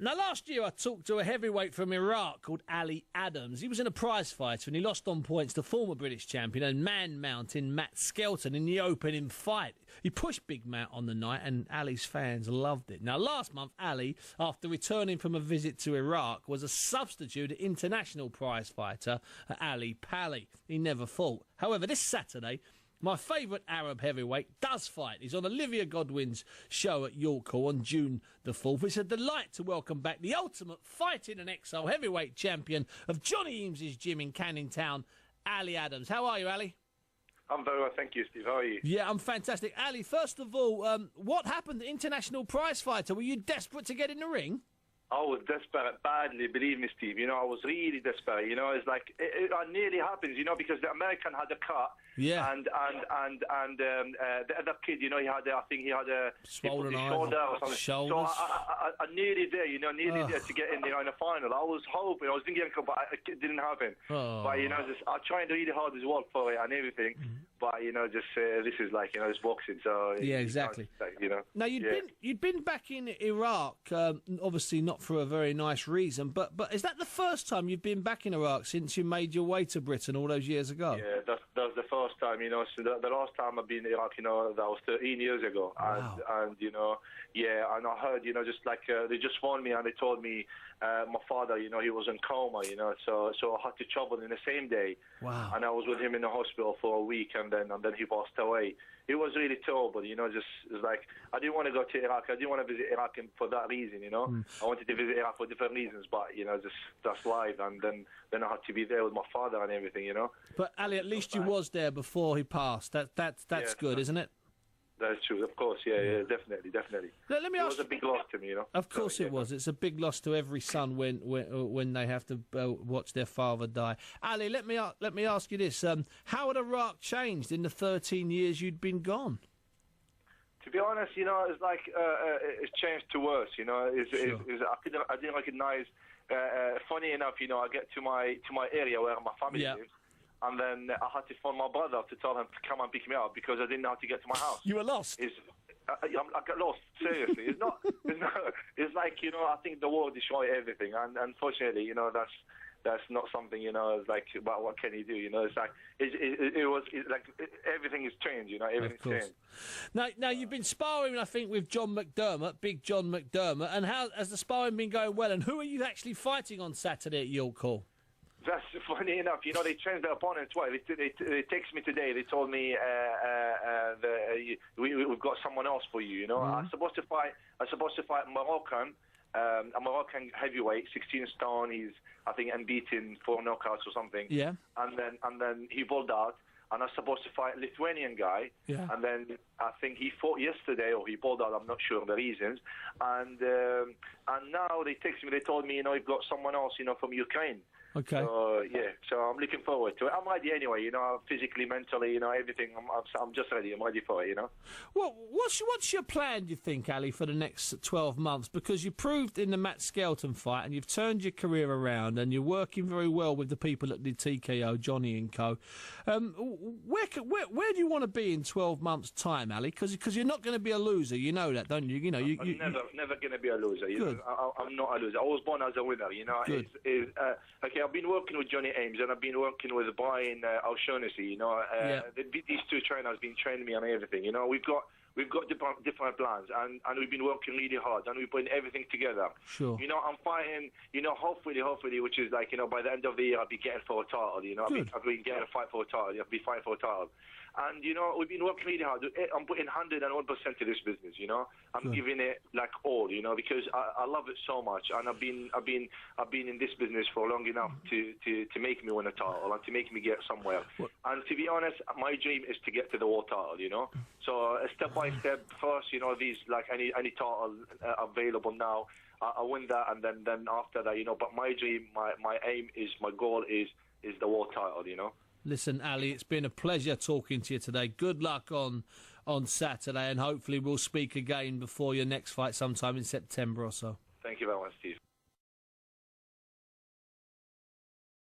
Now, last year I talked to a heavyweight from Iraq called Ali Adams. He was in a prize fighter and he lost on points to former British champion and man mountain Matt Skelton in the opening fight. He pushed Big Matt on the night and Ali's fans loved it. Now, last month, Ali, after returning from a visit to Iraq, was a substitute international prize fighter at Ali Pali. He never fought. However, this Saturday, my favourite Arab heavyweight does fight. He's on Olivia Godwin's show at York Hall on June the 4th. It's a delight to welcome back the ultimate fighting and exile heavyweight champion of Johnny Eames's gym in Canning Town, Ali Adams. How are you, Ali? I'm very well, thank you, Steve. How are you? Yeah, I'm fantastic. Ali, first of all, what happened to international prize fighter? Were you desperate to get in the ring? I was desperate, badly, believe me, Steve. You know, I was really desperate. You know, it's like, it nearly happens, you know, because the American had a cut. Yeah. And the other kid, you know, I think he had a swollen shoulder or something. Shoulders. So I nearly there, you know, there to get in the final. I was hoping, I was thinking, but it didn't happen. Oh. But, you know, I tried really hard as well for it and everything. Mm-hmm. But, you know, just this is like, you know, it's boxing. So yeah, exactly. You know. Now, you'd been back in Iraq, obviously not for a very nice reason, but is that the first time you've been back in Iraq since you made your way to Britain all those years ago? Yeah, that was the first time, you know. So the last time I've been in Iraq, you know, that was 13 years ago. Wow. And you know, yeah, and I heard, you know, just like they just phoned me and they told me my father, you know, he was in coma, you know, so I had to travel in the same day. Wow. And I was with him in the hospital for a week, and then he passed away. It was really terrible, you know, just like I didn't want to go to Iraq. I didn't want to visit Iraq for that reason, you know. I wanted to visit Iraq for different reasons, but, you know, just that's life. And then I had to be there with my father and everything, you know. But, Ali, at least you was there before he passed. That's good, isn't it? That's true, of course, yeah, definitely. Let me ask. It was a big loss to me, you know. Of course it was. It's a big loss to every son when they have to watch their father die. Ali, let me ask you this: how had Iraq changed in the 13 years you'd been gone? To be honest, you know, it's like it's changed to worse. You know, I didn't recognise. Funny enough, you know, I get to my area where my family lives. And then I had to phone my brother to tell him to come and pick me up because I didn't know how to get to my house. You were lost. I got lost. Seriously, it's not. It's like, you know, I think the war destroyed everything, and unfortunately, you know, that's not something, you know. It's like, well, what can you do? You know, it's like everything has changed. You know, everything's changed. Now you've been sparring, I think, with John McDermott, Big John McDermott, and how has the sparring been going? Well, and who are you actually fighting on Saturday at York Hall? That's funny enough. You know, they changed their opponent twice. They texted me today. They told me we've got someone else for you. You know, I'm supposed to fight Moroccan, a Moroccan heavyweight, 16 stone. He's, I think, unbeaten, 4 knockouts or something. Yeah. And then he pulled out. And I'm supposed to fight a Lithuanian guy. Yeah. And then I think he fought yesterday, or he pulled out. I'm not sure the reasons. And now they texted me. They told me, you know, you've got someone else, you know, from Ukraine. Okay. So I'm looking forward to it. I'm ready anyway, you know, physically, mentally, you know, everything. I'm just ready. I'm ready for it, you know. Well, what's your plan, do you think, Ali, for the next 12 months? Because you proved in the Matt Skelton fight and you've turned your career around and you're working very well with the people that did TKO, Johnny and co. Where do you want to be in 12 months' time, Ali? Because you're not going to be a loser. You know that, don't you? You know, I'm never going to be a loser. You know? I'm not a loser. I was born as a winner, you know. Good. Okay, I've been working with Johnny Eames and I've been working with Brian O'Shaughnessy, you know. These two trainers have been training me on everything, you know. We've got different plans and we've been working really hard and we're putting everything together. Sure. You know, I'm fighting, you know, hopefully, which is like, you know, by the end of the year I'll be getting for a title, you know. I'll be getting a fight for a title. I'll be fighting for a title. And, you know, we've been working really hard. I'm putting 101% to this business, you know. I'm giving it like all, you know, because I love it so much. And I've been in this business for long enough to make me win a title and to make me get somewhere. And to be honest, my dream is to get to the world title, you know. So step by step, first, you know, these like any title available now, I win that, and then after that, you know. But my dream, my aim is, my goal is the world title, you know. Listen, Ali, it's been a pleasure talking to you today. Good luck on Saturday, and hopefully we'll speak again before your next fight sometime in September or so. Thank you very much, Steve.